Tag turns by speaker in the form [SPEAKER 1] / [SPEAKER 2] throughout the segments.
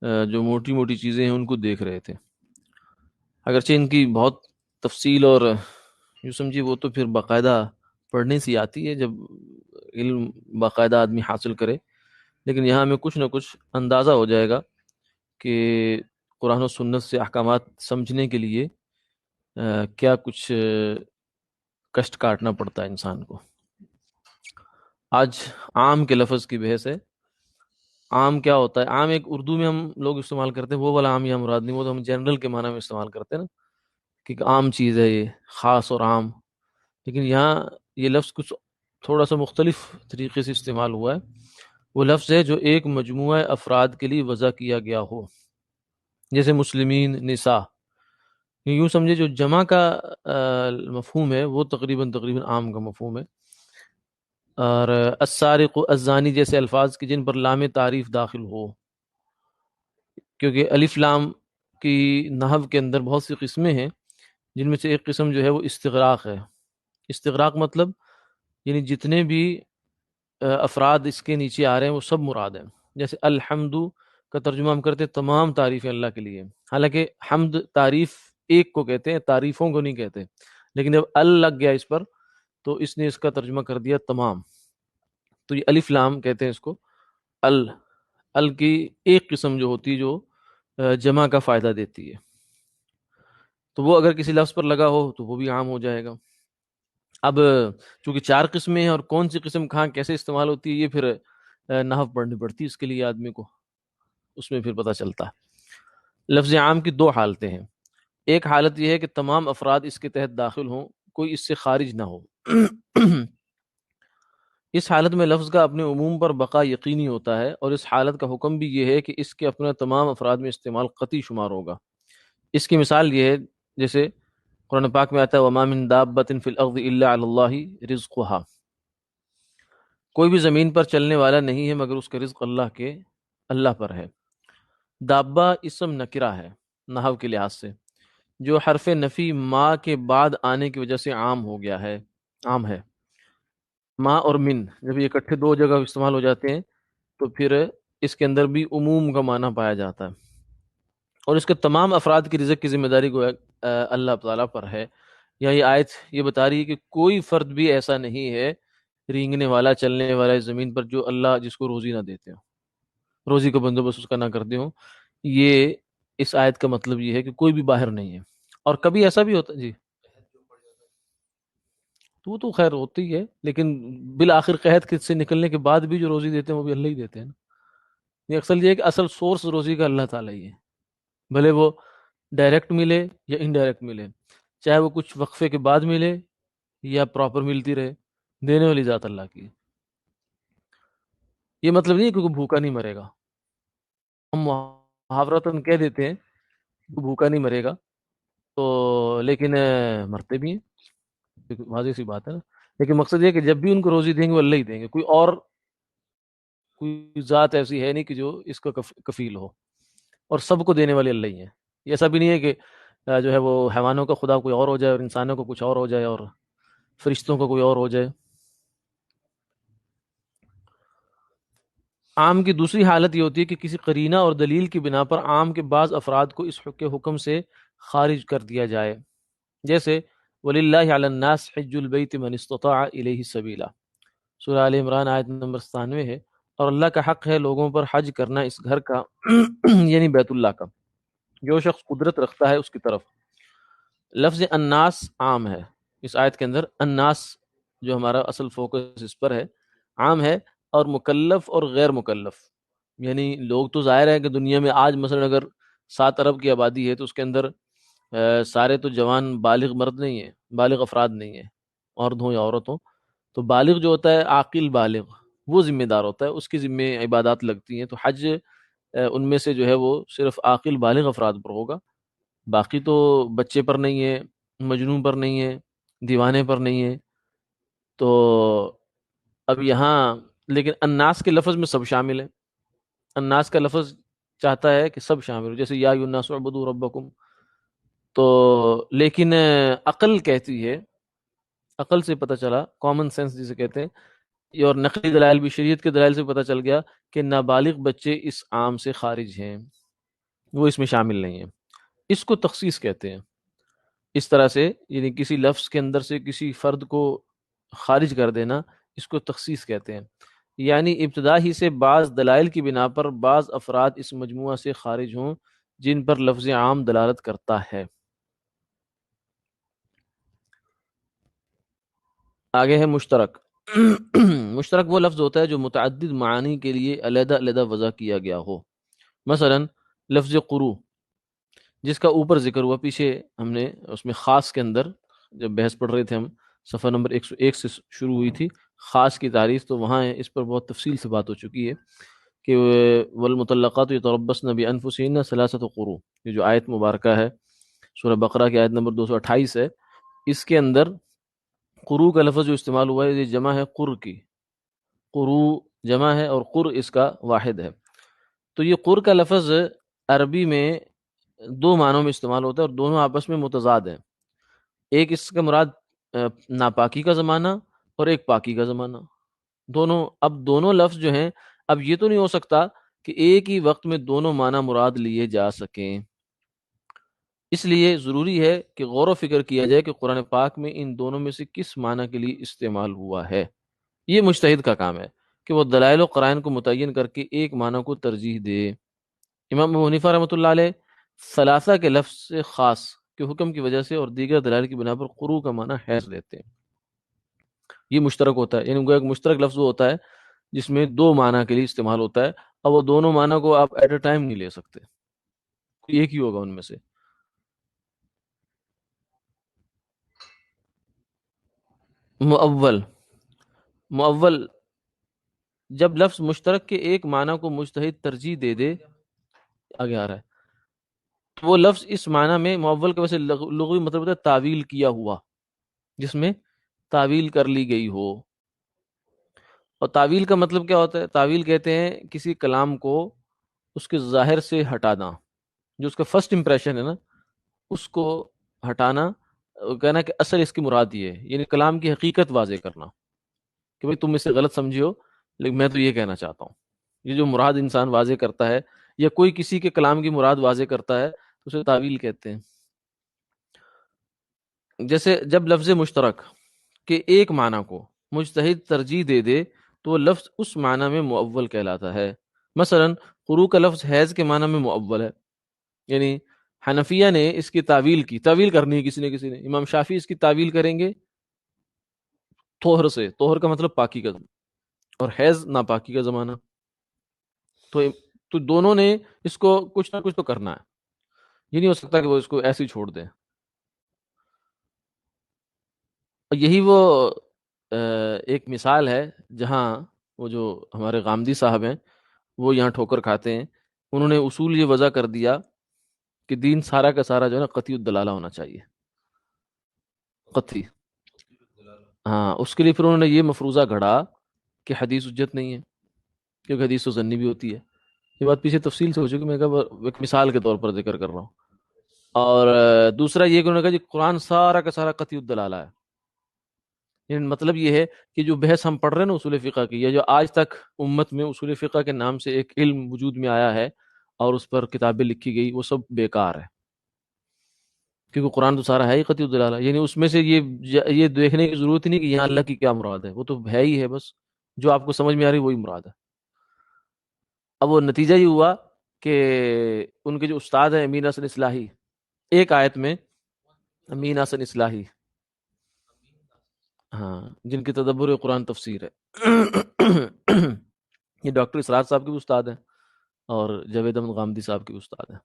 [SPEAKER 1] جو موٹی موٹی چیزیں ہیں ان کو دیکھ رہے تھے، اگرچہ ان کی بہت تفصیل اور یوں سمجھیے وہ تو پھر باقاعدہ پڑھنے سے آتی ہے جب علم باقاعدہ آدمی حاصل کرے، لیکن یہاں ہمیں کچھ نہ کچھ اندازہ ہو جائے گا کہ قرآن و سنت سے احکامات سمجھنے کے لیے کیا کچھ کشٹ کاٹنا پڑتا ہے انسان کو۔ آج عام کے لفظ کی بحث ہے۔ عام کیا ہوتا ہے؟ عام ایک اردو میں ہم لوگ استعمال کرتے ہیں، وہ والا عام یہاں مراد نہیں، وہ تو ہم جنرل کے معنی میں استعمال کرتے ہیں نا، کہ ایک عام چیز ہے یہ، خاص اور عام۔ لیکن یہاں یہ لفظ کچھ تھوڑا سا مختلف طریقے سے استعمال ہوا ہے۔ وہ لفظ ہے جو ایک مجموعہ افراد کے لیے وضع کیا گیا ہو، جیسے مسلمین، نساء۔ یوں سمجھے جو جمع کا مفہوم ہے وہ تقریباً عام کا مفہوم ہے، اور السارق الزانی جیسے الفاظ کی جن پر لام تعریف داخل ہو، کیونکہ الف لام کی نحو کے اندر بہت سی قسمیں ہیں، جن میں سے ایک قسم جو ہے وہ استغراق ہے۔ استغراق مطلب یعنی جتنے بھی افراد اس کے نیچے آ رہے ہیں وہ سب مراد ہیں۔ جیسے الحمد کا ترجمہ ہم کرتے ہیں تمام تعریفیں اللہ کے لیے، حالانکہ حمد تعریف ایک کو کہتے ہیں، تعریفوں کو نہیں کہتے، لیکن جب ال لگ گیا اس پر تو اس نے اس کا ترجمہ کر دیا تمام۔ تو یہ الف لام کہتے ہیں اس کو۔ ال ال کی ایک قسم جو ہوتی ہے جو جمع کا فائدہ دیتی ہے، تو وہ اگر کسی لفظ پر لگا ہو تو وہ بھی عام ہو جائے گا۔ اب چونکہ چار قسمیں ہیں اور کون سی قسم کہاں کیسے استعمال ہوتی ہے یہ پھر نحو پڑھنی پڑتی ہے اس کے لیے آدمی کو، اس میں پھر پتہ چلتا ہے۔ لفظ عام کی دو حالتیں ہیں۔ ایک حالت یہ ہے کہ تمام افراد اس کے تحت داخل ہوں، کوئی اس سے خارج نہ ہو۔ اس حالت میں لفظ کا اپنے عموم پر بقا یقینی ہوتا ہے، اور اس حالت کا حکم بھی یہ ہے کہ اس کے اپنے تمام افراد میں استعمال قطعی شمار ہوگا۔ اس کی مثال یہ ہے جیسے قرآن پاک میں آتا ہے وَمَا مِن دَابَّةٍ فِي الْأَرْضِ إِلَّا عَلَى اللَّهِ رِزْقُهَا، کوئی بھی زمین پر چلنے والا نہیں ہے مگر اس کا رزق اللہ پر ہے۔ دابہ اسم نکرہ ہے نحو کے لحاظ سے، جو حرف نفی ما کے بعد آنے کی وجہ سے عام ہو گیا ہے، عام ہے۔ ما اور من جب یہ اکٹھے دو جگہ استعمال ہو جاتے ہیں تو پھر اس کے اندر بھی عموم کا معنی پایا جاتا ہے، اور اس کے تمام افراد کی رزق کی ذمہ داری کو اللہ تعالیٰ پر ہے۔ یا یہ آیت یہ بتا رہی ہے کہ کوئی فرد بھی ایسا نہیں ہے رینگنے والا، چلنے والا اس زمین پر، جو اللہ جس کو روزی نہ دیتے ہو، روزی کا بندوبست اس کا نہ کرتے ہوں۔ یہ اس آیت کا مطلب یہ ہے کہ کوئی بھی باہر نہیں ہے۔ اور کبھی ایسا بھی ہوتا جی، تو وہ تو خیر ہوتی ہے، لیکن بالآخر قحط سے نکلنے کے بعد بھی جو روزی دیتے ہیں وہ بھی اللہ ہی دیتے ہیں نا۔ یہ اکثر یہ ہے کہ اصل سورس روزی کا اللہ تعالیٰ ہی ہے، بھلے وہ ڈائریکٹ ملے یا انڈائریکٹ ملے، چاہے وہ کچھ وقفے کے بعد ملے یا پراپر ملتی رہے، دینے والی ذات اللہ کی ہے۔ یہ مطلب نہیں ہے کہ کوئی بھوکا نہیں مرے گا، ہم محاورتاً کہہ دیتے ہیں کہ بھوکا نہیں مرے گا، تو لیکن مرتے بھی ہیں، واضح سی بات ہے نا۔ لیکن مقصد یہ ہے کہ جب بھی ان کو روزی دیں گے وہ اللہ ہی دیں گے، کوئی ذات ایسی ہے نہیں کہ جو اس کا کفیل ہو، اور سب کو دینے والے اللہ ہی ہیں۔ یہ ایسا بھی نہیں ہے کہ جو ہے وہ حیوانوں کا خدا کوئی اور ہو جائے اور انسانوں کو کچھ اور ہو جائے اور فرشتوں کا کوئی اور ہو جائے۔ عام کی دوسری حالت یہ ہوتی ہے کہ کسی قرینہ اور دلیل کی بنا پر عام کے بعض افراد کو اس حکم سے خارج کر دیا جائے، جیسے وَلِلَّهِ عَلَى النَّاسِ حِجُّ الْبَيْتِ مَنِ اسْتَطَاعَ إِلَيْهِ سَبِيلًا، سورہ آل عمران آیت نمبر 97 ہے۔ اور اللہ کا حق ہے لوگوں پر حج کرنا اس گھر کا یعنی بیت اللہ کا، جو شخص قدرت رکھتا ہے اس کی طرف۔ لفظ الناس عام ہے اس آیت کے اندر، الناس جو ہمارا اصل فوکس اس پر ہے عام ہے، اور مکلف اور غیر مکلف، یعنی لوگ تو ظاہر ہے کہ دنیا میں آج مثلا اگر 7 ارب کی آبادی ہے تو اس کے اندر سارے تو جوان بالغ مرد نہیں ہیں، بالغ افراد نہیں ہیں، مرد ہوں یا عورت ہوں۔ تو بالغ جو ہوتا ہے عاقل بالغ وہ ذمہ دار ہوتا ہے، اس کی ذمہ عبادات لگتی ہیں۔ تو حج ان میں سے جو ہے وہ صرف عاقل بالغ افراد پر ہوگا، باقی تو بچے پر نہیں ہے، مجنون پر نہیں ہے، دیوانے پر نہیں ہے۔ تو اب یہاں لیکن الناس کے لفظ میں سب شامل ہے، الناس کا لفظ چاہتا ہے کہ سب شامل ہو، جیسے یا ایھا الناس اعبدوا ربکم۔ تو لیکن عقل کہتی ہے، عقل سے پتہ چلا، کامن سینس جسے کہتے ہیں، یہ اور نقلی دلائل بھی، شریعت کے دلائل سے پتہ چل گیا کہ نابالغ بچے اس عام سے خارج ہیں۔ وہ اس میں شامل نہیں ہے. اس کو تخصیص کہتے ہیں. اس طرح سے یعنی کسی لفظ کے اندر سے کسی فرد کو خارج کر دینا، اس کو تخصیص کہتے ہیں. یعنی ابتدا ہی سے بعض دلائل کی بنا پر بعض افراد اس مجموعہ سے خارج ہوں جن پر لفظ عام دلالت کرتا ہے. آگے ہے مشترک. مشترک وہ لفظ ہوتا ہے جو متعدد معانی کے لیے علیحدہ علیحدہ وضع کیا گیا ہو. مثلا لفظ قرو جس کا اوپر ذکر ہوا، پیچھے ہم نے اس میں خاص کے اندر جب بحث پڑھ رہے تھے، ہم صفحہ نمبر 101 سے شروع ہوئی تھی خاص کی تعریف، تو وہاں اس پر بہت تفصیل سے بات ہو چکی ہے کہ والمطلقات یتربصن بانفسہن ثلاثۃ قروء، یہ جو آیت مبارکہ ہے سورہ بقرہ کی آیت نمبر 228 ہے، اس کے اندر قروء کا لفظ جو استعمال ہوا ہے یہ جمع ہے قر کی. قروء جمع ہے اور قر اس کا واحد ہے. تو یہ قر کا لفظ عربی میں دو معنوں میں استعمال ہوتا ہے اور دونوں آپس میں متضاد ہیں. ایک اس کا مراد ناپاکی کا زمانہ اور ایک پاکی کا زمانہ. دونوں لفظ جو ہیں، اب یہ تو نہیں ہو سکتا کہ ایک ہی وقت میں دونوں معنی مراد لیے جا سکیں. اس لیے ضروری ہے کہ غور و فکر کیا جائے کہ قرآن پاک میں ان دونوں میں سے کس معنی کے لیے استعمال ہوا ہے. یہ مجتہد کا کام ہے کہ وہ دلائل و قرائن کو متعین کر کے ایک معنی کو ترجیح دے. امام ابو حنیفہ رحمۃ اللہ علیہ ثلاثہ کے لفظ سے خاص کے حکم کی وجہ سے اور دیگر دلائل کی بنا پر قروء کا معنی حیض لیتے ہیں. یہ مشترک ہوتا ہے، یعنی ایک مشترک لفظ وہ ہوتا ہے جس میں دو معنی کے لیے استعمال ہوتا ہے، اور وہ دونوں معنی کو آپ ایٹ اے ٹائم نہیں لے سکتے، کوئی ایک ہی ہوگا ان میں سے. مؤول جب لفظ مشترک کے ایک معنی کو مجتہد ترجیح دے دے، آگے آ رہا ہے، تو وہ لفظ اس معنی میں مؤول کے وجہ سے لغوی مطلب ہوتا ہے تعویل کیا ہوا، جس میں تعویل کر لی گئی ہو. اور تعویل کا مطلب کیا ہوتا ہے؟ تعویل کہتے ہیں کسی کلام کو اس کے ظاہر سے ہٹانا، جو اس کا فرسٹ امپریشن ہے نا اس کو ہٹانا، کہنا کہ اصل اس کی مراد یہ ہے، یعنی کلام کی حقیقت واضح کرنا کہ بھئی تم اسے غلط سمجھو لیکن میں تو یہ کہنا چاہتا ہوں. یہ جو مراد انسان واضح کرتا ہے یا کوئی کسی کے کلام کی مراد واضح کرتا ہے تو اسے تعویل کہتے ہیں. جیسے جب لفظ مشترک کے ایک معنی کو مجتہد ترجیح دے دے تو وہ لفظ اس معنی میں مؤول کہلاتا ہے. مثلا قروء کا لفظ حیض کے معنی میں مؤول ہے، یعنی حنفیہ نے اس کی تعویل کرنی ہے کسی نے. امام شافعی اس کی تعویل کریں گے طہر سے، طہر کا مطلب پاکی کا، اور حیض ناپاکی کا زمانہ. تو تو دونوں نے اس کو کچھ نہ کچھ تو کرنا ہے، یہ نہیں ہو سکتا کہ وہ اس کو ایسے ہی چھوڑ دیں. اور یہی وہ ایک مثال ہے جہاں وہ جو ہمارے غامدی صاحب ہیں وہ یہاں ٹھوکر کھاتے ہیں. انہوں نے اصول یہ وضع کر دیا کہ دین سارا کا سارا جو ہے نا قطعی الدلالہ ہونا چاہیے، قطعی. ہاں، اس کے لیے پھر انہوں نے یہ مفروضہ گھڑا کہ حدیث حجت نہیں ہے، کیونکہ حدیث تو ظنی بھی ہوتی ہے. یہ بات پیچھے تفصیل سے ہو چکی، میں کہا ایک مثال کے طور پر ذکر کر رہا ہوں. اور دوسرا یہ کہ انہوں نے کہا جی قرآن سارا کا سارا قطعی الدلالہ ہے. یعنی مطلب یہ ہے کہ جو بحث ہم پڑھ رہے ہیں نا اصول فقہ کی، یا جو آج تک امت میں اصول فقہ کے نام سے ایک علم وجود میں آیا ہے اور اس پر کتابیں لکھی گئی، وہ سب بیکار ہے، کیونکہ قرآن تو سارا ہے ہی قطعی الدلالہ. یعنی اس میں سے یہ دیکھنے کی ضرورت ہی نہیں کہ یہاں اللہ کی کیا مراد ہے، وہ تو ہے ہی ہے، بس جو آپ کو سمجھ میں آ رہی وہی مراد ہے. اب وہ نتیجہ یہ ہوا کہ ان کے جو استاد ہیں امین حسن اصلاحی، ایک آیت میں امین حسن اصلاحی، ہاں، جن کی تدبر قرآن تفسیر ہے، یہ ڈاکٹر اسرار صاحب کے بھی استاد ہیں اور جاوید احمد غامدی صاحب کے بھی استاد ہیں.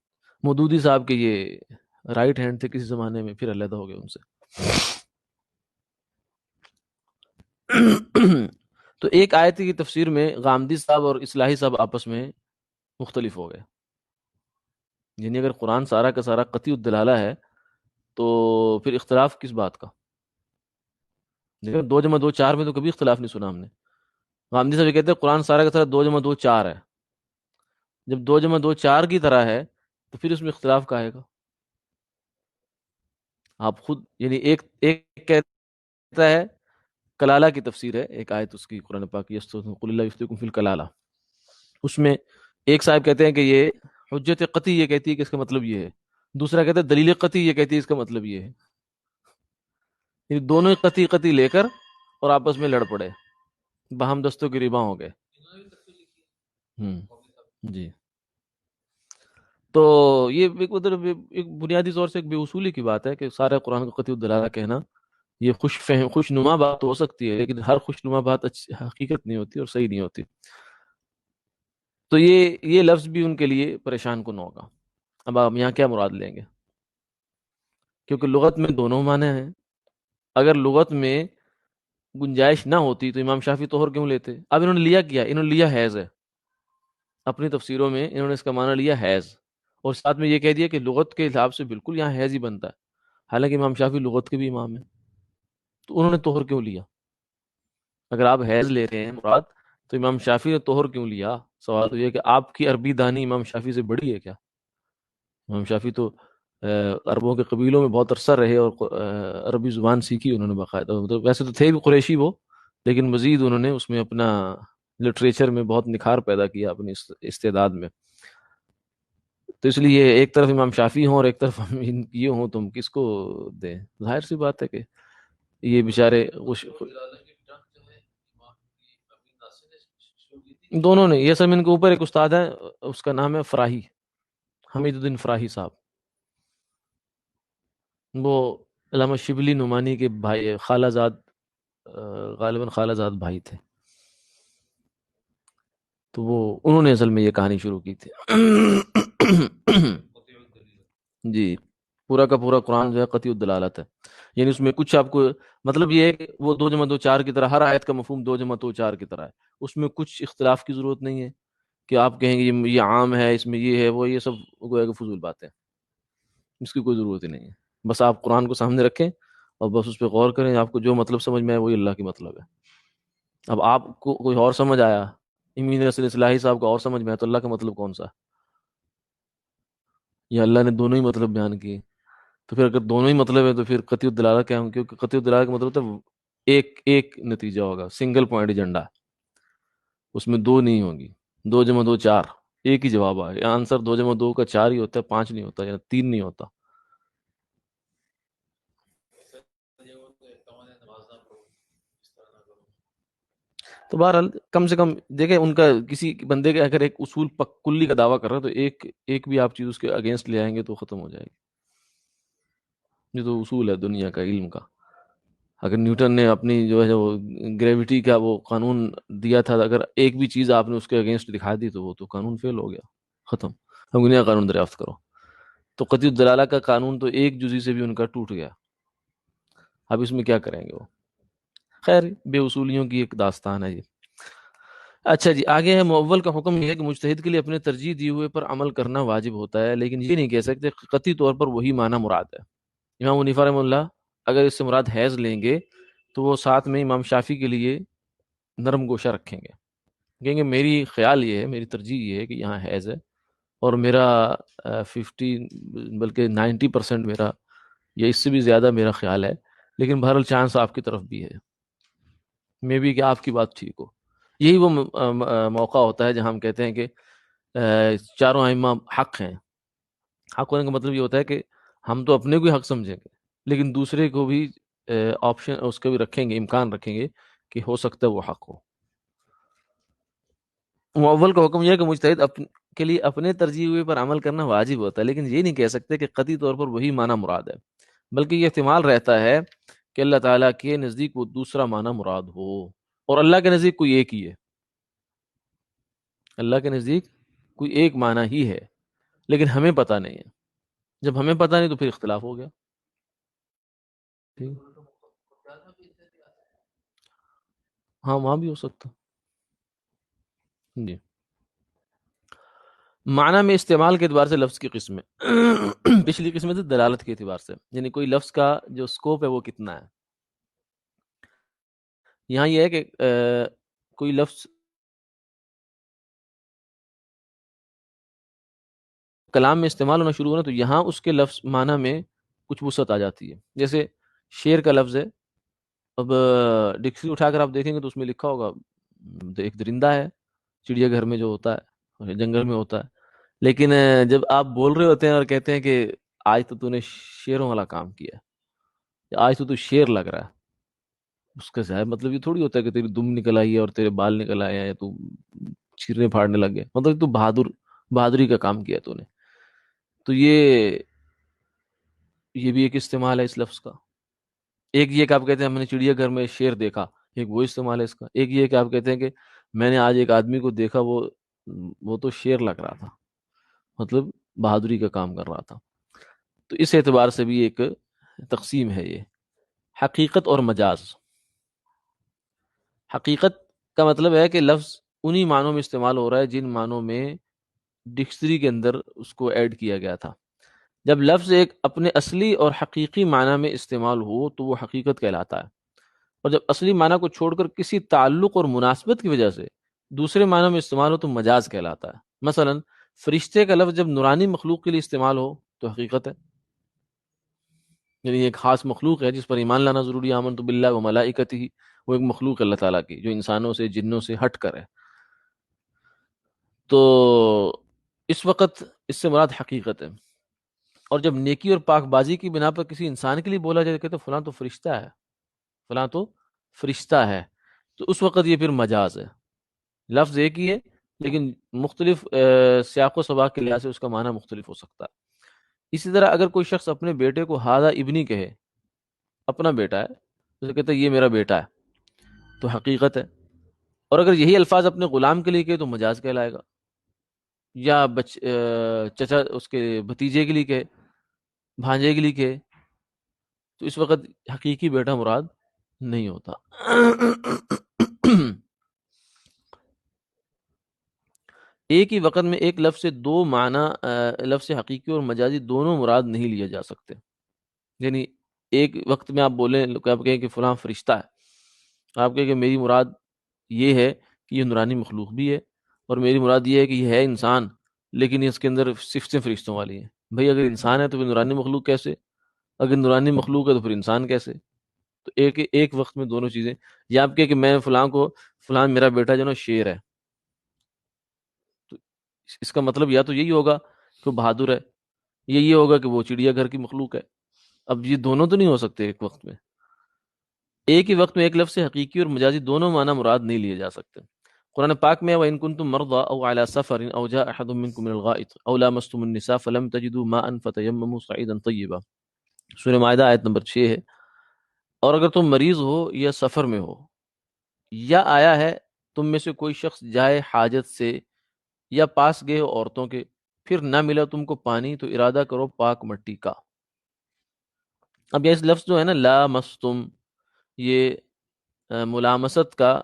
[SPEAKER 1] مودودی صاحب کے یہ رائٹ ہینڈ تھے کسی زمانے میں، پھر علیحدہ ہو گئے ان سے. تو ایک آیت کی تفسیر میں غامدی صاحب اور اصلاحی صاحب آپس میں مختلف ہو گئے. یعنی اگر قرآن سارا کا سارا قطعی الدلالہ ہے تو پھر اختلاف کس بات کا؟ دیکھو 2+2=4 میں تو کبھی اختلاف نہیں سنا ہم نے. غامدی صاحب یہ کہتے ہیں قرآن سارا کا سارا 2+2=4 ہے. جب 2+2=4 کی طرح ہے تو پھر اس میں اختلاف کا آئے گا؟ آپ خود یعنی ایک کہتا ہے کلالہ کی تفسیر ہے، ایک آیت اس کی قرآن پاک کی قل اللہ یفتیکم فی الکلالہ، اس میں ایک صاحب کہتے ہیں کہ یہ حجت قطعی یہ کہتی ہے کہ اس کا مطلب یہ ہے، دوسرا کہتا ہے دلیل قطعی یہ کہتی ہے اس کا مطلب یہ ہے، یہ دونوں ہی قطعی قطعی لے کر اور آپس میں لڑ پڑے، باہم دستوں کی ربا ہو گئے۔ ہوں جی، تو یہ ایک بنیادی طور سے ایک بے اصولی کی بات ہے کہ سارے قرآن کو قطعی الدلالہ کہنا، یہ خوش نما بات ہو سکتی ہے لیکن ہر خوش نما بات حقیقت نہیں ہوتی اور صحیح نہیں ہوتی۔ تو یہ لفظ بھی ان کے لیے پریشان کن ہوگا۔ اب آپ یہاں کیا مراد لیں گے؟ کیونکہ لغت میں دونوں معنی ہیں، اگر لغت میں گنجائش نہ ہوتی تو امام شافی طہر کیوں لیتے؟ اب انہوں نے لیا کیا؟ انہوں نے لیا حیض ہے، اپنی تفسیروں میں انہوں نے اس کا معنی لیا حیض، اور ساتھ میں یہ کہہ دیا کہ لغت کے حساب سے بالکل یہاں حیض ہی بنتا ہے، حالانکہ امام شافی لغت کے بھی امام ہیں، تو انہوں نے طہر کیوں لیا؟ اگر آپ حیض لے رہے ہیں مراد تو امام شافی نے طہر کیوں لیا؟ سوال تو یہ ہے کہ آپ کی عربی دانی امام شافی سے بڑی ہے کیا؟ امام شافی تو عربوں کے قبیلوں میں بہت عرصہ رہے اور عربی زبان سیکھی انہوں نے باقاعدہ، مطلب ویسے تو تھے بھی قریشی وہ، لیکن مزید انہوں نے اس میں اپنا لٹریچر میں بہت نکھار پیدا کیا اپنی استعداد میں۔ تو اس لیے ایک طرف امام شافی ہوں اور ایک طرف ہم یہ ہوں، تم کس کو دیں؟ ظاہر سی بات ہے کہ یہ بیچارے دونوں نے یہ سب ان کے اوپر ایک استاد ہے، اس کا نام ہے فراہی، حمید الدین فراہی صاحب، وہ علامہ شبلی نعمانی کے بھائی، خالہ زاد، غالباً خالہ زاد بھائی تھے، تو وہ انہوں نے اصل میں یہ کہانی شروع کی تھی۔ جی، پورا کا پورا قرآن جو ہے قطعی الدلالت ہے، یعنی اس میں کچھ آپ کو، مطلب یہ ہے کہ وہ 2 جمع 2 4 کی طرح، ہر آیت کا مفہوم 2 جمع 2 4 کی طرح ہے، اس میں کچھ اختلاف کی ضرورت نہیں ہے کہ آپ کہیں گے یہ عام ہے، اس میں یہ ہے وہ، یہ سب گویا کہ فضول باتیں، اس کی کوئی ضرورت ہی نہیں ہے، بس آپ قرآن کو سامنے رکھیں اور بس اس پہ غور کریں، آپ کو جو مطلب سمجھ میں آئے وہی اللہ کی مطلب ہے۔ اب آپ کو کوئی اور سمجھ آیا، امین رسول اصلاحی صاحب کو اور سمجھ میں آیا، تو اللہ کا مطلب کون سا ہے؟ یا اللہ نے دونوں ہی مطلب بیان کیے؟ تو پھر اگر دونوں ہی مطلب ہے تو پھر قطعی الدلالہ کیا ہوں؟ کیونکہ قطعی الدلالہ کا مطلب تو ایک ایک نتیجہ ہوگا، سنگل پوائنٹ ایجنڈا، اس میں دو نہیں ہوگی، 2 جمع 2 4، ایک ہی جواب آئے، آنسر 2 جمع 2 کا 4 ہی ہوتا ہے، 5 نہیں ہوتا یا 3 نہیں ہوتا۔ تو بہرحال کم سے کم دیکھیں، ان کا کسی بندے کے اگر ایک اصول کلی کا دعویٰ کر رہا ہے تو ایک بھی آپ چیز اس کے اگینسٹ لے آئیں گے تو ختم ہو جائے گی۔ یہ تو اصول ہے دنیا کا، علم کا۔ اگر نیوٹن نے اپنی جو ہے وہ گریوٹی کا وہ قانون دیا تھا، اگر ایک بھی چیز آپ نے اس کے اگینسٹ دکھا دی تو وہ تو قانون فیل ہو گیا، ختم، اب نیا قانون دریافت کرو۔ تو قطعی الدلالہ کا قانون تو ایک جزی سے بھی ان کا ٹوٹ گیا، اب اس میں کیا کریں گے وہ؟ خیر، بے اصولیوں کی ایک داستان ہے یہ۔ اچھا جی، آگے ہے مؤول کا حکم یہ ہے کہ مجتہد کے لیے اپنے ترجیح دیے ہوئے پر عمل کرنا واجب ہوتا ہے، لیکن یہ نہیں کہہ سکتے کہ قطعی طور پر وہی معنی مراد ہے۔ امام حنیفہ رحمہ اللہ اگر اس سے مراد حیض لیں گے تو وہ ساتھ میں امام شافی کے لیے نرم گوشہ رکھیں گے، کہیں گے میری خیال یہ ہے، میری ترجیح یہ ہے کہ یہاں حیض ہے، اور میرا 50 بلکہ 90% میرا یا اس سے بھی زیادہ میرا خیال ہے، لیکن بہرحال چانس آپ کی طرف بھی ہے، میں بھی کہ آپ کی بات ٹھیک ہو۔ یہی وہ موقع ہوتا ہے جہاں ہم کہتے ہیں کہ چاروں ائمہ حق ہیں۔ حق ہونے کا مطلب یہ ہوتا ہے کہ ہم تو اپنے کو ہی حق سمجھیں گے، لیکن دوسرے کو بھی آپشن اس کا بھی رکھیں گے، امکان رکھیں گے کہ ہو سکتا ہے وہ حق ہو۔ مؤول کا حکم یہ ہے کہ مجتہد کے لیے اپنے ترجیح ہوئے پر عمل کرنا واجب ہوتا ہے، لیکن یہ نہیں کہہ سکتے کہ قطعی طور پر وہی معنی مراد ہے، بلکہ یہ احتمال رہتا ہے کہ اللہ تعالیٰ کے نزدیک وہ دوسرا معنی مراد ہو، اور اللہ کے نزدیک کوئی ایک ہی ہے، اللہ کے نزدیک کوئی ایک معنی ہی ہے، لیکن ہمیں پتہ نہیں ہے، جب ہمیں پتہ نہیں تو پھر اختلاف ہو گیا۔ ٹھیک، ہاں وہاں بھی ہو سکتا جی۔ معنی میں استعمال کے اعتبار سے لفظ کی قسمیں پچھلی قسمیں تھی دلالت کے اعتبار سے، یعنی کوئی لفظ کا جو سکوپ ہے وہ کتنا ہے۔ یہاں یہ ہے کہ کوئی لفظ کلام میں استعمال ہونا شروع ہونا تو یہاں اس کے لفظ معنی میں کچھ وسعت آ جاتی ہے، جیسے شیر کا لفظ ہے، اب ڈکشنری اٹھا کر آپ دیکھیں گے تو اس میں لکھا ہوگا ایک درندہ ہے، چڑیا گھر میں جو ہوتا ہے، جنگل میں ہوتا ہے، لیکن جب آپ بول رہے ہوتے ہیں اور کہتے ہیں کہ آج تو نے شیروں والا کام کیا، یا آج تو شیر لگ رہا ہے، اس کا ظاہر مطلب یہ تھوڑی ہوتا ہے کہ تیری دم نکل آئی ہے اور تیرے بال نکل آئے ہیں یا تو چیرنے پھاڑنے لگ گئے، مطلب تو بہادری کا کام کیا تو نے. تو یہ بھی ایک استعمال ہے اس لفظ کا. ایک یہ کہ آپ کہتے ہیں ہم نے چڑیا گھر میں شیر دیکھا، ایک وہ استعمال ہے اس کا. ایک یہ کہ آپ کہتے ہیں کہ میں نے آج ایک آدمی کو دیکھا، وہ تو شیر لگ رہا تھا، مطلب بہادری کا کام کر رہا تھا. تو اس اعتبار سے بھی ایک تقسیم ہے یہ. حقیقت اور مجاز. حقیقت کا مطلب ہے کہ لفظ انہی معنوں میں استعمال ہو رہا ہے جن معنوں میں ڈکشنری کے اندر اس کو ایڈ کیا گیا تھا. جب لفظ ایک اپنے اصلی اور حقیقی معنی میں استعمال ہو تو وہ حقیقت کہلاتا ہے، اور جب اصلی معنی کو چھوڑ کر کسی تعلق اور مناسبت کی وجہ سے دوسرے معنی میں استعمال ہو تو مجاز کہلاتا ہے. مثلا فرشتے کا لفظ جب نورانی مخلوق کے لیے استعمال ہو تو حقیقت ہے، یعنی ایک خاص مخلوق ہے جس پر ایمان لانا ضروری ہے. آمنت باللہ و ملائکتہ، وہ ایک مخلوق ہے اللہ تعالیٰ کی جو انسانوں سے جنوں سے ہٹ کر ہے. تو اس وقت اس سے مراد حقیقت ہے. اور جب نیکی اور پاک بازی کی بنا پر کسی انسان کے لیے بولا جائے کہ تو فلاں تو فرشتہ ہے، فلاں تو فرشتہ ہے، تو اس وقت یہ پھر مجاز ہے. لفظ ایک ہی ہے لیکن مختلف سیاق و سباق کے لحاظ سے اس کا معنی مختلف ہو سکتا ہے. اسی طرح اگر کوئی شخص اپنے بیٹے کو ہادہ ابنی کہے، اپنا بیٹا ہے، تو کہتا ہے یہ میرا بیٹا ہے، تو حقیقت ہے. اور اگر یہی الفاظ اپنے غلام کے لیے کہے تو مجاز کہلائے گا. یا چچا اس کے بھتیجے کے لیے کہے، بھانجے کے لیے کہے، تو اس وقت حقیقی بیٹا مراد نہیں ہوتا. ایک ہی وقت میں ایک لفظ سے دو معنی، لفظ حقیقی اور مجازی دونوں مراد نہیں لیے جا سکتے. یعنی ایک وقت میں آپ بولیں کہ آپ کہیں کہ فلاں فرشتہ ہے، آپ کہیں کہ میری مراد یہ ہے کہ یہ نورانی مخلوق بھی ہے، اور میری مراد یہ ہے کہ یہ ہے انسان لیکن اس کے اندر صفتیں فرشتوں والی ہیں. بھئی اگر انسان ہے تو پھر نورانی مخلوق کیسے؟ اگر نورانی مخلوق ہے تو پھر انسان کیسے؟ تو ایک وقت میں دونوں چیزیں. یا آپ کہیں کہ میں فلاں کو، فلاں میرا بیٹا جو نا شیر ہے، تو اس کا مطلب یا تو یہی ہوگا کہ وہ بہادر ہے، یہی ہوگا کہ وہ چڑیا گھر کی مخلوق ہے. اب یہ دونوں تو نہیں ہو سکتے ایک وقت میں. ایک ہی وقت میں ایک لفظ سے حقیقی اور مجازی دونوں معنی مراد نہیں لیے جا سکتے. قرآن پاک میں وَإِن كُنتُم مَرْضَىٰ أَوْ عَلَىٰ سَفَرٍ أَوْ جَاءَ أَحَدٌ مِّنكُم مِّنَ الْغَائِطِ أَوْ لَامَسْتُمُ النِّسَاءَ فَلَمْ تَجِدُوا مَاءً فَتَيَمَّمُوا صَعِيدًا طَيِّبًا. سورہ مائدہ آیت نمبر 6 ہے. اور اگر تم مریض ہو یا سفر میں ہو، یا آیا ہے تم میں سے کوئی شخص جائے حاجت سے یا پاس گئے ہو عورتوں کے، پھر نہ ملا تم کو پانی تو ارادہ کرو پاک مٹی کا. اب یہ اس لفظ جو ہے نا لامستم، یہ ملامست کا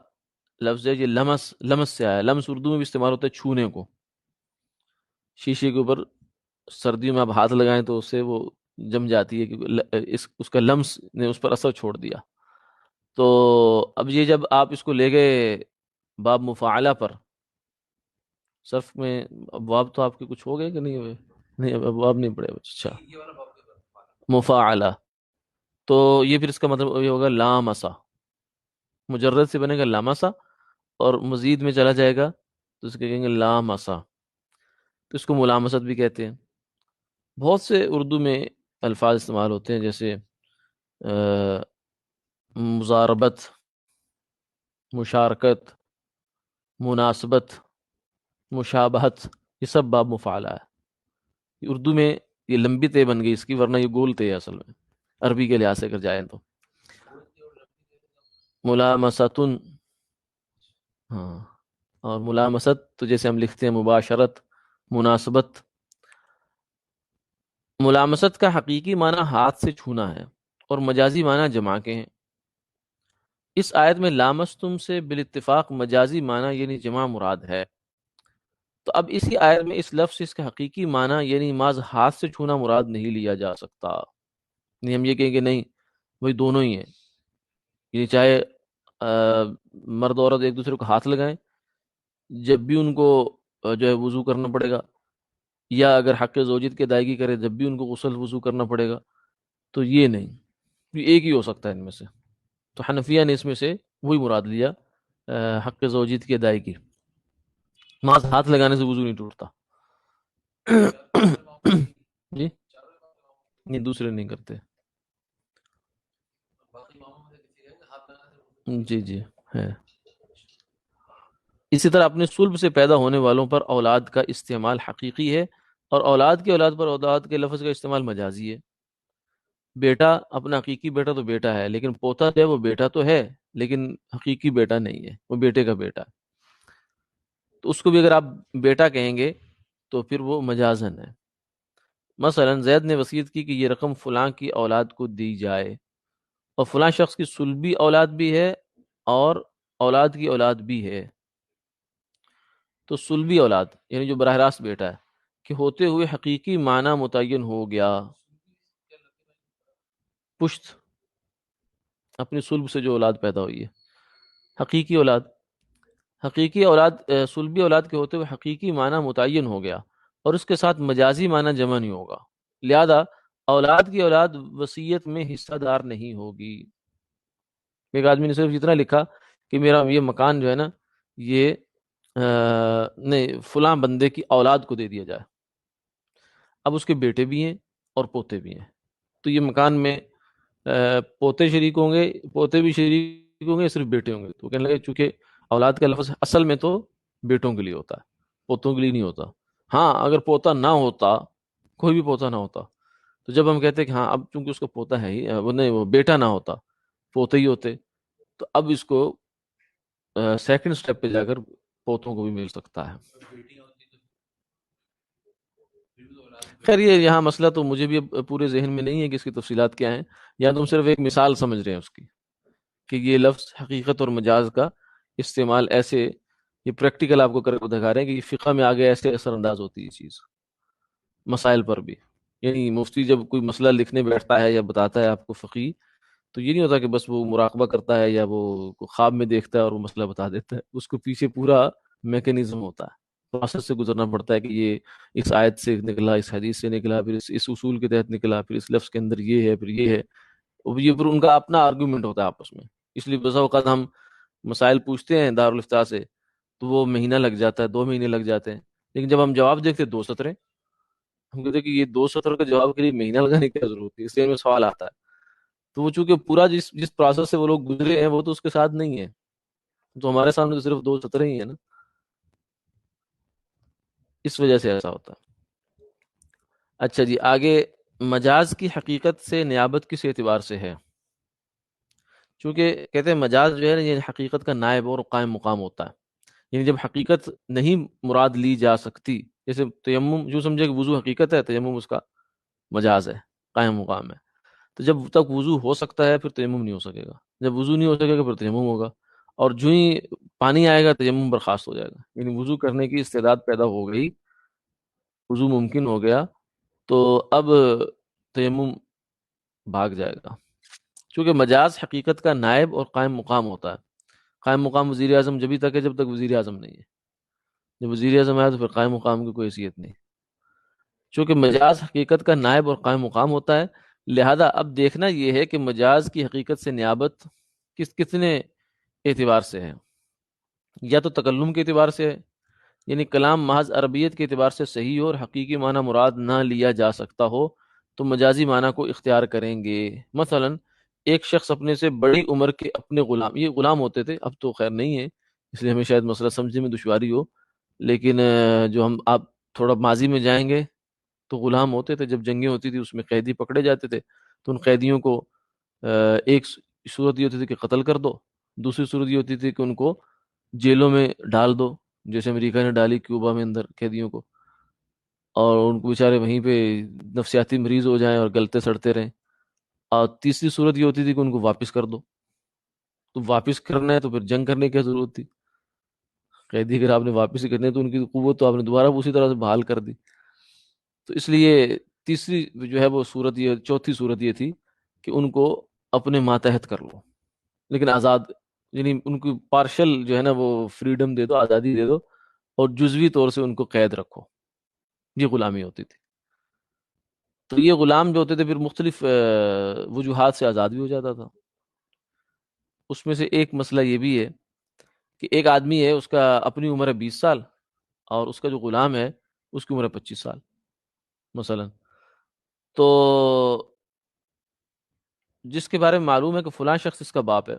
[SPEAKER 1] لفظ ہے. یہ لمس سے آیا. لمس اردو میں بھی استعمال ہوتا ہے چھونے کو. شیشے کے اوپر سردیوں میں آپ ہاتھ لگائیں تو اس سے وہ جم جاتی ہے کہ اس کا لمس نے اس پر اثر چھوڑ دیا. تو اب یہ جب آپ اس کو لے گئے باب مفاعلہ پر، صرف میں ابواب تو آپ کے کچھ ہو گئے کہ نہیں ہوئے؟ نہیں ابواب نہیں پڑے. اچھا مفاعلہ، تو یہ پھر اس کا مطلب یہ ہوگا لامسا. مجرد سے بنے گا لامسا، اور مزید میں چلا جائے گا تو اس کے کہیں گے لامسا. تو اس کو ملامست بھی کہتے ہیں. بہت سے اردو میں الفاظ استعمال ہوتے ہیں جیسے مزاربت، مشارکت، مناسبت، مشابہت، یہ سب باب مفعلہ ہے. اردو میں یہ لمبی تے بن گئی اس کی، ورنہ یہ گول تے ہے اصل میں عربی کے لحاظ سے اگر جائیں تو. ملامستن، ہاں. اور ملامست تو جیسے ہم لکھتے ہیں مباشرت، مناسبت. ملامست کا حقیقی معنی ہاتھ سے چھونا ہے، اور مجازی معنی جمع کے ہیں. اس آیت میں لامستم سے بالاتفاق مجازی معنی یعنی جمع مراد ہے. تو اب اسی آیت میں اس لفظ اس کا حقیقی معنی یعنی ماز ہاتھ سے چھونا مراد نہیں لیا جا سکتا. نہیں ہم یہ کہیں کہ نہیں وہی دونوں ہی ہیں، یعنی چاہے مرد عورت ایک دوسرے کو ہاتھ لگائیں جب بھی ان کو جو ہے وضو کرنا پڑے گا، یا اگر حق زوجیت کی ادائیگی کرے جب بھی ان کو غسل وضو کرنا پڑے گا، تو یہ نہیں، یہ ایک ہی ہو سکتا ہے ان میں سے. تو حنفیہ نے اس میں سے وہی مراد لیا حق زوجیت کی ادائیگی. محض ہاتھ لگانے سے وضو نہیں ٹوٹتا. جی نہیں، دوسرے نہیں کرتے. جی جی ہے. اسی طرح اپنے صلب سے پیدا ہونے والوں پر اولاد کا استعمال حقیقی ہے، اور اولاد کی اولاد پر اولاد کے لفظ کا استعمال مجازی ہے. بیٹا، اپنا حقیقی بیٹا تو بیٹا ہے، لیکن پوتا جو ہے وہ بیٹا تو ہے لیکن حقیقی بیٹا نہیں ہے، وہ بیٹے کا بیٹا ہے. تو اس کو بھی اگر آپ بیٹا کہیں گے تو پھر وہ مجازن ہے. مثلا زید نے وصیت کی کہ یہ رقم فلاں کی اولاد کو دی جائے، اور فلاں شخص کی سلبی اولاد بھی ہے اور اولاد کی اولاد بھی ہے. تو سلبی اولاد یعنی جو براہ راست بیٹا ہے کہ ہوتے ہوئے حقیقی معنی متعین ہو گیا. پشت، اپنی سلب سے جو اولاد پیدا ہوئی ہے، حقیقی اولاد. حقیقی اولاد سلبی اولاد کے ہوتے ہوئے حقیقی معنی متعین ہو گیا اور اس کے ساتھ مجازی معنی جمع نہیں ہوگا، لہذا اولاد کی اولاد وصیت میں حصہ دار نہیں ہوگی. ایک آدمی نے صرف اتنا لکھا کہ میرا یہ مکان جو ہے نا، یہ نہیں فلاں بندے کی اولاد کو دے دیا جائے. اب اس کے بیٹے بھی ہیں اور پوتے بھی ہیں، تو یہ مکان میں پوتے شریک ہوں گے، پوتے بھی شریک ہوں گے، صرف بیٹے ہوں گے. تو کہنے لگے چونکہ اولاد کا لفظ اصل میں تو بیٹوں کے لیے ہوتا ہے، پوتوں کے لیے نہیں ہوتا. ہاں اگر پوتا نہ ہوتا، کوئی بھی پوتا نہ ہوتا، تو جب ہم کہتے ہیں کہ ہاں اب چونکہ اس کا پوتا ہے ہی، وہ نہیں، وہ بیٹا نہ ہوتا، پوتے ہی ہوتے، تو اب اس کو سیکنڈ سٹیپ پہ جا کر پوتوں کو بھی مل سکتا ہے. خیر یہ یہاں مسئلہ تو مجھے بھی اب پورے ذہن میں نہیں ہے کہ اس کی تفصیلات کیا ہیں، یا تم صرف ایک مثال سمجھ رہے ہیں اس کی کہ یہ لفظ حقیقت اور مجاز کا استعمال ایسے، یہ پریکٹیکل آپ کو کر کے دکھا رہے ہیں کہ یہ فقہ میں آگے ایسے اثر انداز ہوتی ہے یہ چیز مسائل پر بھی. یعنی مفتی جب کوئی مسئلہ لکھنے بیٹھتا ہے یا بتاتا ہے آپ کو فقی، تو یہ نہیں ہوتا کہ بس وہ مراقبہ کرتا ہے یا وہ خواب میں دیکھتا ہے اور وہ مسئلہ بتا دیتا ہے. اس کو پیچھے پورا میکینزم ہوتا ہے، پروسیس سے گزرنا پڑتا ہے کہ یہ اس آیت سے نکلا، اس حدیث سے نکلا، پھر اس اصول کے تحت نکلا، پھر اس لفظ کے اندر یہ ہے، پھر یہ ہے. یہ پھر ان کا اپنا آرگومنٹ ہوتا ہے آپس میں. اس لیے بسا اوقات ہم مسائل پوچھتے ہیں دارالفتاح سے تو وہ مہینہ لگ جاتا ہے، 2 مہینے لگ جاتے ہیں، لیکن جب ہم جواب دیکھتے 2 سطریں، ہم کہتے ہیں کہ یہ 2 سطر کا جواب کے لیے مہینہ لگانے کی کیا ضرورت ہے. اس لیے ہمیں سوال آتا ہے. تو وہ چونکہ پورا جس پروسیس سے وہ لوگ گزرے ہیں وہ تو اس کے ساتھ نہیں ہے، تو ہمارے سامنے تو صرف 2 سطریں ہی ہیں نا، اس وجہ سے ایسا ہوتا ہے. اچھا جی آگے، مجاز کی حقیقت سے نیابت کس اعتبار سے ہے؟ چونکہ کہتے ہیں مجاز جو ہے نا یہ حقیقت کا نائب اور قائم مقام ہوتا ہے. یعنی جب حقیقت نہیں مراد لی جا سکتی، جیسے تیمم جو سمجھے کہ وضو حقیقت ہے، تیمم اس کا مجاز ہے، قائم مقام ہے. تو جب تک وضو ہو سکتا ہے پھر تیمم نہیں ہو سکے گا، جب وضو نہیں ہو سکے گا پھر تیمم ہوگا، اور جو ہی پانی آئے گا تیمم برخاست ہو جائے گا. یعنی وضو کرنے کی استعداد پیدا ہو گئی، وضو ممکن ہو گیا، تو اب تیمم بھاگ جائے گا. چونکہ مجاز حقیقت کا نائب اور قائم مقام ہوتا ہے. قائم مقام وزیر اعظم جبھی تک ہے جب تک وزیر اعظم نہیں ہے، جب وزیر اعظم آیا تو پھر قائم مقام کی کوئی حیثیت نہیں. چونکہ مجاز حقیقت کا نائب اور قائم مقام ہوتا ہے، لہذا اب دیکھنا یہ ہے کہ مجاز کی حقیقت سے نیابت کتنے اعتبار سے ہے. یا تو تکلم کے اعتبار سے ہے، یعنی کلام محض عربیت کے اعتبار سے صحیح ہو اور حقیقی معنی مراد نہ لیا جا سکتا ہو تو مجازی معنی کو اختیار کریں گے. مثلا ایک شخص اپنے سے بڑی عمر کے اپنے غلام، یہ غلام ہوتے تھے اب تو خیر نہیں ہے اس لیے ہمیں شاید مسئلہ سمجھنے میں دشواری ہو، لیکن جو ہم آپ تھوڑا ماضی میں جائیں گے تو غلام ہوتے تھے. جب جنگیں ہوتی تھی اس میں قیدی پکڑے جاتے تھے تو ان قیدیوں کو ایک صورت یہ ہوتی تھی کہ قتل کر دو، دوسری صورت یہ ہوتی تھی کہ ان کو جیلوں میں ڈال دو، جیسے امریکہ نے ڈالی کیوبا میں اندر قیدیوں کو، اور ان کو بیچارے وہیں پہ نفسیاتی مریض ہو جائیں اور گلتے سڑتے رہیں. اور تیسری صورت یہ ہوتی تھی کہ ان کو واپس کر دو. تو واپس کرنا ہے تو پھر جنگ کرنے کی کیا ضرورت تھی؟ قیدی اگر آپ نے واپس ہی کرنے تو ان کی قوت تو آپ نے دوبارہ اسی طرح سے بحال کر دی. تو اس لیے تیسری جو ہے وہ صورت، یہ چوتھی صورت یہ تھی کہ ان کو اپنے ماتحت کر لو، لیکن آزاد، یعنی ان کو پارشل جو ہے نا وہ فریڈم دے دو، آزادی دے دو، اور جزوی طور سے ان کو قید رکھو. یہ غلامی ہوتی تھی. تو یہ غلام جو ہوتے تھے پھر مختلف وجوہات سے آزاد بھی ہو جاتا تھا. اس میں سے ایک مسئلہ یہ بھی ہے کہ ایک آدمی ہے، اس کا اپنی عمر ہے 20 سال، اور اس کا جو غلام ہے اس کی عمر ہے 25 سال. مثلا، تو جس کے بارے میں معلوم ہے کہ فلاں شخص اس کا باپ ہے،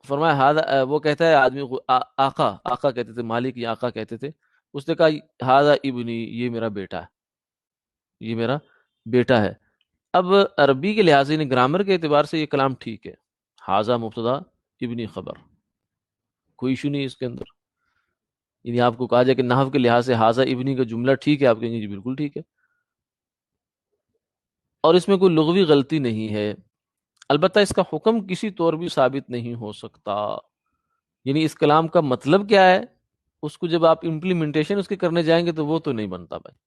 [SPEAKER 1] فرمایا وہ کہتا ہے آدمی کو آقا آقا کہتے تھے، مالک یا آقا کہتے تھے، اس نے کہا ہاذا ابنی، یہ میرا بیٹا ہے، یہ میرا بیٹا ہے۔ اب عربی کے لحاظ سے، یعنی گرامر کے اعتبار سے یہ کلام ٹھیک ہے، ہاذا مبتدا، ابنی خبر، کوئی ایشو نہیں ہے اس کے اندر۔ یعنی آپ کو کہا جائے کہ نحو کے لحاظ سے ہاذا ابنی کا جملہ ٹھیک ہے، آپ کہیں گے جی بالکل ٹھیک ہے، اور اس میں کوئی لغوی غلطی نہیں ہے۔ البتہ اس کا حکم کسی طور بھی ثابت نہیں ہو سکتا، یعنی اس کلام کا مطلب کیا ہے، اس کو جب آپ امپلیمنٹیشن اس کے کرنے جائیں گے تو وہ تو نہیں بنتا بھائی،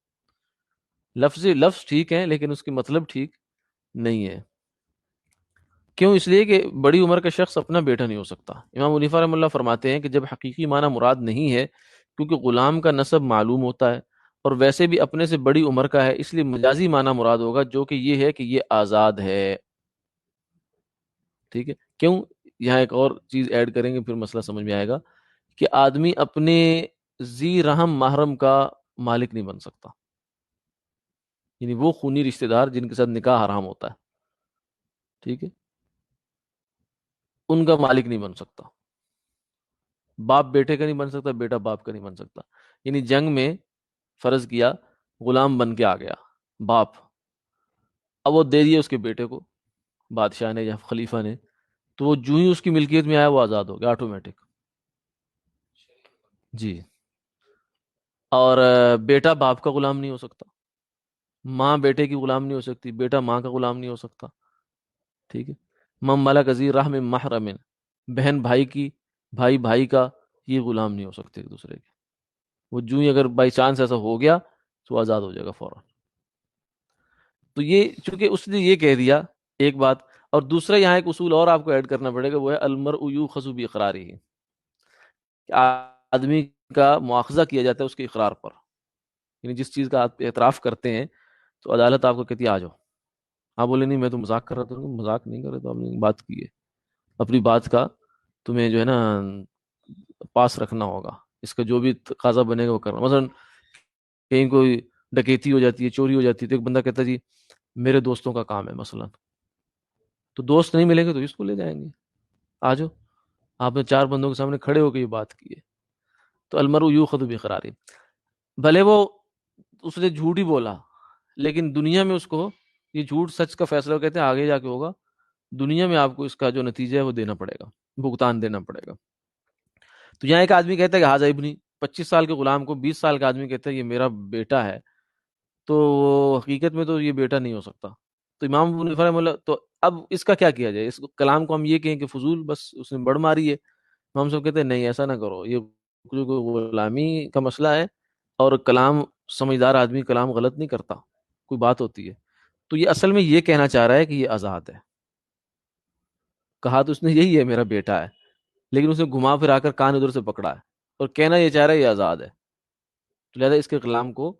[SPEAKER 1] لفظ ٹھیک ہے لیکن اس کی مطلب ٹھیک نہیں ہے۔ کیوں؟ اس لیے کہ بڑی عمر کا شخص اپنا بیٹا نہیں ہو سکتا۔ امام حنیفہ رحمہ اللہ فرماتے ہیں کہ جب حقیقی معنی مراد نہیں ہے، کیونکہ غلام کا نسب معلوم ہوتا ہے اور ویسے بھی اپنے سے بڑی عمر کا ہے، اس لیے مجازی معنی مراد ہوگا، جو کہ یہ ہے کہ یہ آزاد ہے۔ ٹھیک ہے؟ کیوں؟ یہاں ایک اور چیز ایڈ کریں گے پھر مسئلہ سمجھ میں آئے گا، کہ آدمی اپنے ذی رحم محرم کا مالک نہیں بن سکتا، یعنی وہ خونی رشتہ دار جن کے ساتھ نکاح حرام ہوتا ہے، ٹھیک ہے، ان کا مالک نہیں بن سکتا۔ باپ بیٹے کا نہیں بن سکتا، بیٹا باپ کا نہیں بن سکتا۔ یعنی جنگ میں فرض کیا غلام بن کے آ گیا باپ، اب وہ دے دیا اس کے بیٹے کو، بادشاہ نے یا خلیفہ نے، تو وہ جو ہی اس کی ملکیت میں آیا وہ آزاد ہو گیا آٹومیٹک۔ جی، اور بیٹا باپ کا غلام نہیں ہو سکتا، ماں بیٹے کی غلام نہیں ہو سکتی، بیٹا ماں کا غلام نہیں ہو سکتا، ٹھیک ہے۔ مم ملک ذی رحم محرم، بہن بھائی کی، بھائی بھائی کا، یہ غلام نہیں ہو سکتے ایک دوسرے کے۔ وہ جو ہی اگر بائی چانس ایسا ہو گیا تو وہ آزاد ہو جائے گا فوراً۔ تو یہ چونکہ اس نے یہ کہہ دیا ایک بات، اور دوسرا یہاں ایک اصول اور آپ کو ایڈ کرنا پڑے گا، وہ ہے المرء یؤخذ باقرارہ، کہ آدمی کا مواخذہ کیا جاتا ہے اس کے اقرار پر، یعنی جس چیز کا آپ اعتراف کرتے ہیں تو عدالت آپ کو کہتی ہے آ جاؤ، آپ بولے نہیں میں تو مذاق کر رہا تھا، مذاق نہیں کر رہے تو آپ نے بات کی ہے، اپنی بات کا تمہیں جو ہے نا پاس رکھنا ہوگا، اس کا جو بھی تقاضا بنے گا وہ کرنا۔ مثلا کہیں کوئی ڈکیتی ہو جاتی ہے، چوری ہو جاتی ہے، تو ایک بندہ کہتا ہے جی میرے دوستوں کا کام ہے مثلا، تو دوست نہیں ملیں گے تو اس کو لے جائیں گے، آ جاؤ، آپ نے چار بندوں کے سامنے کھڑے ہو کے یہ بات کی ہے۔ تو المرء یؤخذ بقرارہ، بھلے وہ اس نے جھوٹ ہی بولا لیکن دنیا میں اس کو یہ جھوٹ سچ کا فیصلہ کہتے ہیں آگے جا کے ہوگا، دنیا میں آپ کو اس کا جو نتیجہ ہے وہ دینا پڑے گا، بھگتان دینا پڑے گا۔ تو یہاں ایک آدمی کہتا ہے کہ ہاذا ابنی، 25 سال کے غلام کو 20 سال کا آدمی کہتا ہے یہ میرا بیٹا ہے، تو حقیقت میں تو یہ بیٹا نہیں ہو سکتا۔ تو امام ابو حنیفہ رحمہ اللہ، تو اب اس کا کیا کیا جائے؟ اس کلام کو ہم یہ کہیں کہ فضول، بس اس نے بڑھ ماری ہے؟ ہم سب کہتے ہیں نہیں ایسا نہ کرو، یہ جو غلامی کا مسئلہ ہے، اور کلام سمجھدار آدمی کلام غلط نہیں کرتا، کوئی بات ہوتی ہے، تو یہ اصل میں یہ کہنا چاہ رہا ہے کہ یہ آزاد ہے، کہا تو اس نے یہی ہے میرا بیٹا ہے، لیکن اس نے گھما پھرا کر کان ادھر سے پکڑا ہے، اور کہنا یہ چاہ رہا ہے یہ آزاد ہے، تو لہٰذا اس کے کلام کو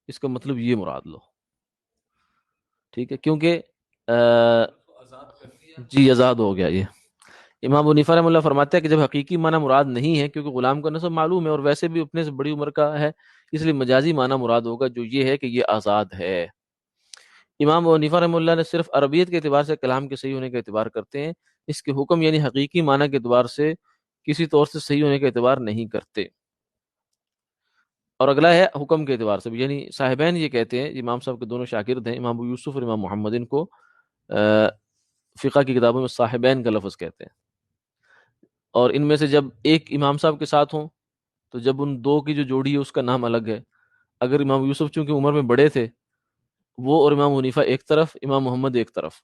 [SPEAKER 1] اس کا مطلب یہ مراد لو، ٹھیک ہے، کیونکہ جی آزاد ہو گیا یہ۔ امام ابو حنیفہ رحمہ اللہ فرماتے ہیں کہ جب حقیقی معنی مراد نہیں ہے، کیونکہ غلام کا نسب معلوم ہے اور ویسے بھی اپنے سے بڑی عمر کا ہے، اس لیے مجازی معنی مراد ہوگا، جو یہ ہے کہ یہ آزاد ہے۔ امام ابو حنیفہ رحمہ اللہ نے صرف عربیت کے اعتبار سے کلام کے صحیح ہونے کا اعتبار کرتے ہیں، اس کے حکم یعنی حقیقی معنی کے اعتبار سے کسی طور سے صحیح ہونے کا اعتبار نہیں کرتے۔ اور اگلا ہے حکم کے اعتبار سے بھی، یعنی صاحبین یہ کہتے ہیں، امام صاحب کے دونوں شاگرد ہیں، امام ابو یوسف اور امام محمد، ان کو فقہ کی کتابوں میں صاحبین کا لفظ کہتے ہیں، اور ان میں سے جب ایک امام صاحب کے ساتھ ہوں تو جب ان دو کی جو جوڑی ہے اس کا نام الگ ہے، اگر امام یوسف چونکہ عمر میں بڑے تھے، وہ اور امام حنیفہ ایک طرف، امام محمد ایک طرف،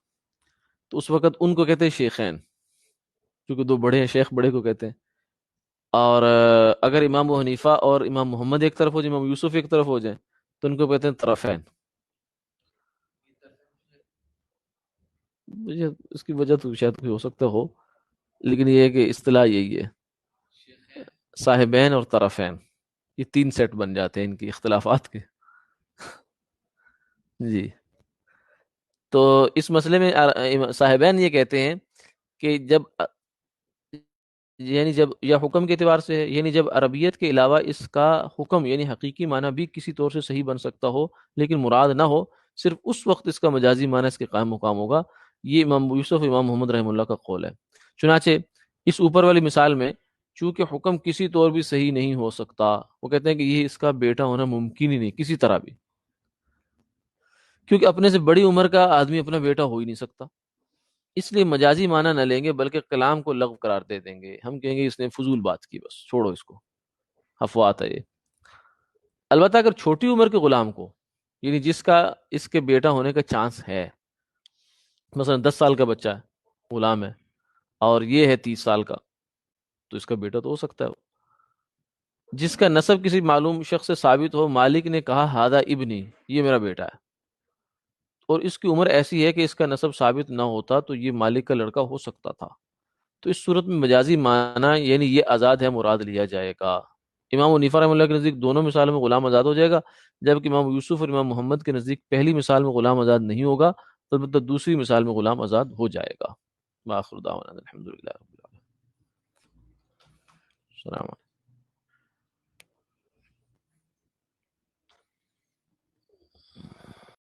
[SPEAKER 1] تو اس وقت ان کو کہتے ہیں شیخین، کیونکہ دو بڑے ہیں، شیخ بڑے کو کہتے ہیں۔ اور اگر امام ابو حنیفہ اور امام محمد ایک طرف ہو جائے، امام یوسف ایک طرف ہو جائیں، تو ان کو کہتے ہیں طرفین۔ مجھے اس کی وجہ تو شاید کوئی ہو سکتا ہو، لیکن یہ ہے کہ اصطلاح یہی ہے، صاحبین اور طرفین، یہ تین سیٹ بن جاتے ہیں ان کی اختلافات کے۔ جی، تو اس مسئلے میں صاحبین یہ کہتے ہیں کہ جب یعنی جب، یا حکم کے اعتبار سے ہے، یعنی جب عربیت کے علاوہ اس کا حکم یعنی حقیقی معنی بھی کسی طور سے صحیح بن سکتا ہو لیکن مراد نہ ہو، صرف اس وقت اس کا مجازی معنی اس کے قائم مقام ہوگا۔ یہ امام ابو یوسف امام محمد رحمہ اللہ کا قول ہے۔ چنانچہ اس اوپر والی مثال میں چونکہ حکم کسی طور بھی صحیح نہیں ہو سکتا، وہ کہتے ہیں کہ یہ اس کا بیٹا ہونا ممکن ہی نہیں کسی طرح بھی، کیونکہ اپنے سے بڑی عمر کا آدمی اپنا بیٹا ہو ہی نہیں سکتا، اس لیے مجازی معنی نہ لیں گے بلکہ کلام کو لغو قرار دے دیں گے، ہم کہیں گے اس نے فضول بات کی، بس چھوڑو اس کو، افوات ہے یہ۔ البتہ اگر چھوٹی عمر کے غلام کو، یعنی جس کا اس کے بیٹا ہونے کا چانس ہے، مثلا 10 سال کا بچہ ہے، غلام ہے، اور یہ ہے 30 سال کا، تو اس کا بیٹا تو ہو سکتا ہے، جس کا نسب کسی معلوم شخص سے ثابت ہو، مالک نے کہا ہادہ ابنی، یہ میرا بیٹا ہے، اور اس کی عمر ایسی ہے کہ اس کا نسب ثابت نہ ہوتا تو یہ مالک کا لڑکا ہو سکتا تھا، تو اس صورت میں مجازی معنی یعنی یہ آزاد ہے مراد لیا جائے گا۔ امام حنیفہ رحمہ اللہ کے نزدیک دونوں مثالوں میں غلام آزاد ہو جائے گا، جبکہ امام یوسف اور امام محمد کے نزدیک پہلی مثال میں غلام آزاد نہیں ہوگا، البتہ دوسری مثال میں غلام آزاد ہو جائے گا۔ وآخر دعوانا الحمدللہ رب العالمین۔ السلام علیکم۔